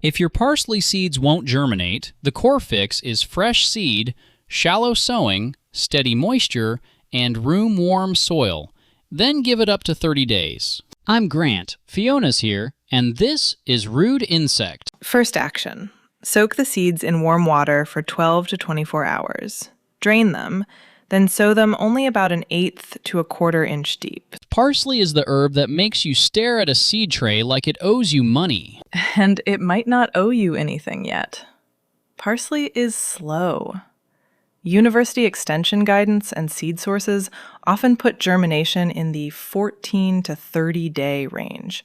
If your parsley seeds won't germinate, the core fix is fresh seed, shallow sowing, steady moisture, and room-warm soil. Then give it up to 30 days. I'm Grant, Fiona's here, and this is Rude Insect. First action. Soak the seeds in warm water for 12 to 24 hours. Drain them, then sow them only about 1/8 to 1/4 inch deep. Parsley is the herb that makes you stare at a seed tray like it owes you money. And it might not owe you anything yet. Parsley is slow. University extension guidance and seed sources often put germination in the 14 to 30-day range,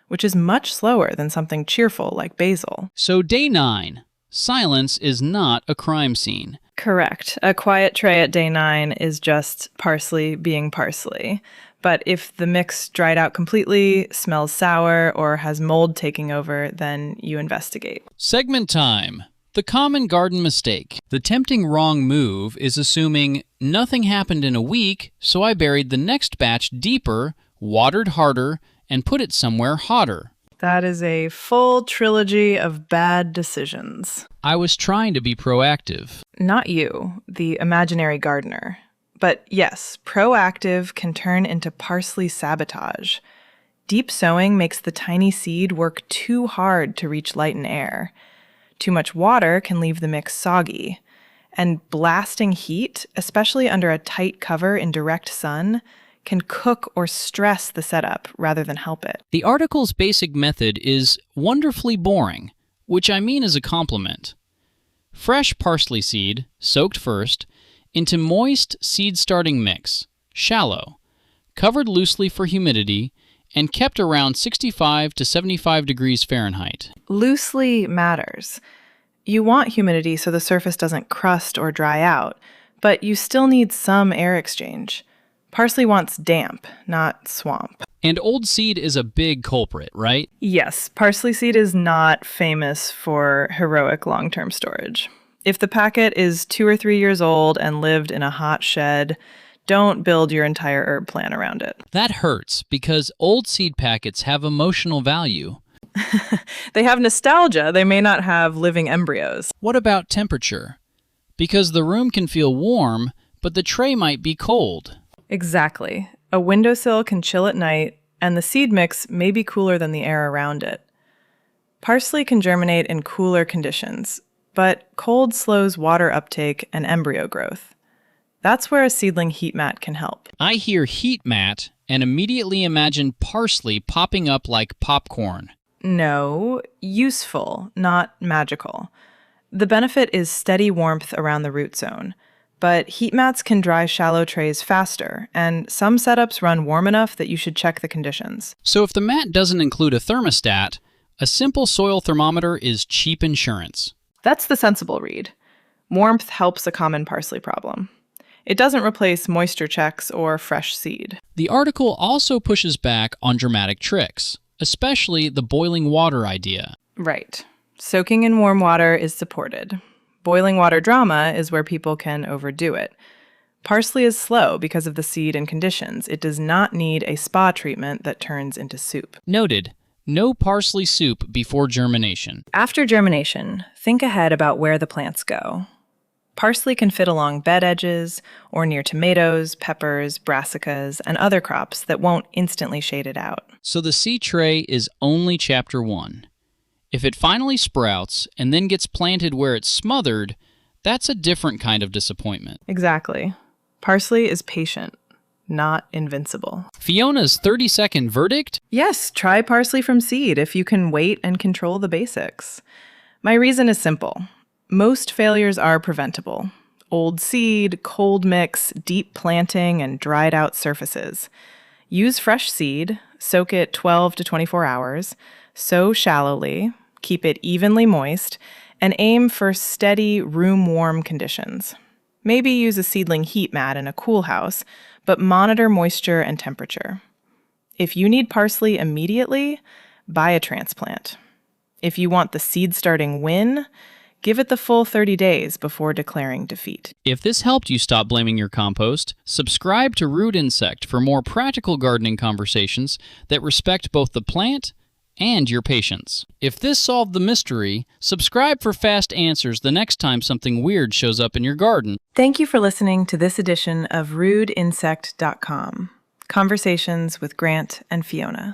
which is much slower than something cheerful like basil. So day 9. Silence is not a crime scene. Correct. A quiet tray at day 9 is just parsley being parsley. But if the mix dried out completely, smells sour, or has mold taking over, then you investigate. Segment time. The common garden mistake. The tempting wrong move is assuming nothing happened in a week, so I buried the next batch deeper, watered harder, and put it somewhere hotter. That is a full trilogy of bad decisions. I was trying to be proactive. Not you, the imaginary gardener. But yes, proactive can turn into parsley sabotage. Deep sowing makes the tiny seed work too hard to reach light and air. Too much water can leave the mix soggy. And blasting heat, especially under a tight cover in direct sun, can cook or stress the setup rather than help it. The article's basic method is wonderfully boring, which I mean as a compliment. Fresh parsley seed, soaked first, into moist seed-starting mix, shallow, covered loosely for humidity, and kept around 65 to 75 degrees Fahrenheit. Loosely matters. You want humidity so the surface doesn't crust or dry out, but you still need some air exchange. Parsley wants damp, not swamp. And old seed is a big culprit, right? Yes, parsley seed is not famous for heroic long-term storage. If the packet is 2 or 3 years old and lived in a hot shed, don't build your entire herb plan around it. That hurts because old seed packets have emotional value. They have nostalgia. They may not have living embryos. What about temperature? Because the room can feel warm, but the tray might be cold. Exactly. A windowsill can chill at night, and the seed mix may be cooler than the air around it. Parsley can germinate in cooler conditions, but cold slows water uptake and embryo growth. That's where a seedling heat mat can help. I hear heat mat and immediately imagine parsley popping up like popcorn. No, useful, not magical. The benefit is steady warmth around the root zone. But heat mats can dry shallow trays faster, and some setups run warm enough that you should check the conditions. So if the mat doesn't include a thermostat, a simple soil thermometer is cheap insurance. That's the sensible read. Warmth helps a common parsley problem. It doesn't replace moisture checks or fresh seed. The article also pushes back on dramatic tricks, especially the boiling water idea. Right. Soaking in warm water is supported. Boiling water drama is where people can overdo it. Parsley is slow because of the seed and conditions. It does not need a spa treatment that turns into soup. Noted. No parsley soup before germination. After germination, think ahead about where the plants go. Parsley can fit along bed edges or near tomatoes, peppers, brassicas, and other crops that won't instantly shade it out. So the seed tray is only chapter 1. If it finally sprouts and then gets planted where it's smothered, that's a different kind of disappointment. Exactly. Parsley is patient, not invincible. Fiona's 30-second verdict? Yes, try parsley from seed if you can wait and control the basics. My reason is simple. Most failures are preventable. Old seed, cold mix, deep planting, and dried out surfaces. Use fresh seed, soak it 12 to 24 hours, sow shallowly, keep it evenly moist, and aim for steady, room-warm conditions. Maybe use a seedling heat mat in a cool house, but monitor moisture and temperature. If you need parsley immediately, buy a transplant. If you want the seed-starting win, give it the full 30 days before declaring defeat. If this helped you stop blaming your compost, subscribe to Rude Insect for more practical gardening conversations that respect both the plant and your patience. If this solved the mystery, subscribe for fast answers the next time something weird shows up in your garden. Thank you for listening to this edition of RudeInsect.com, Conversations with Grant and Fiona.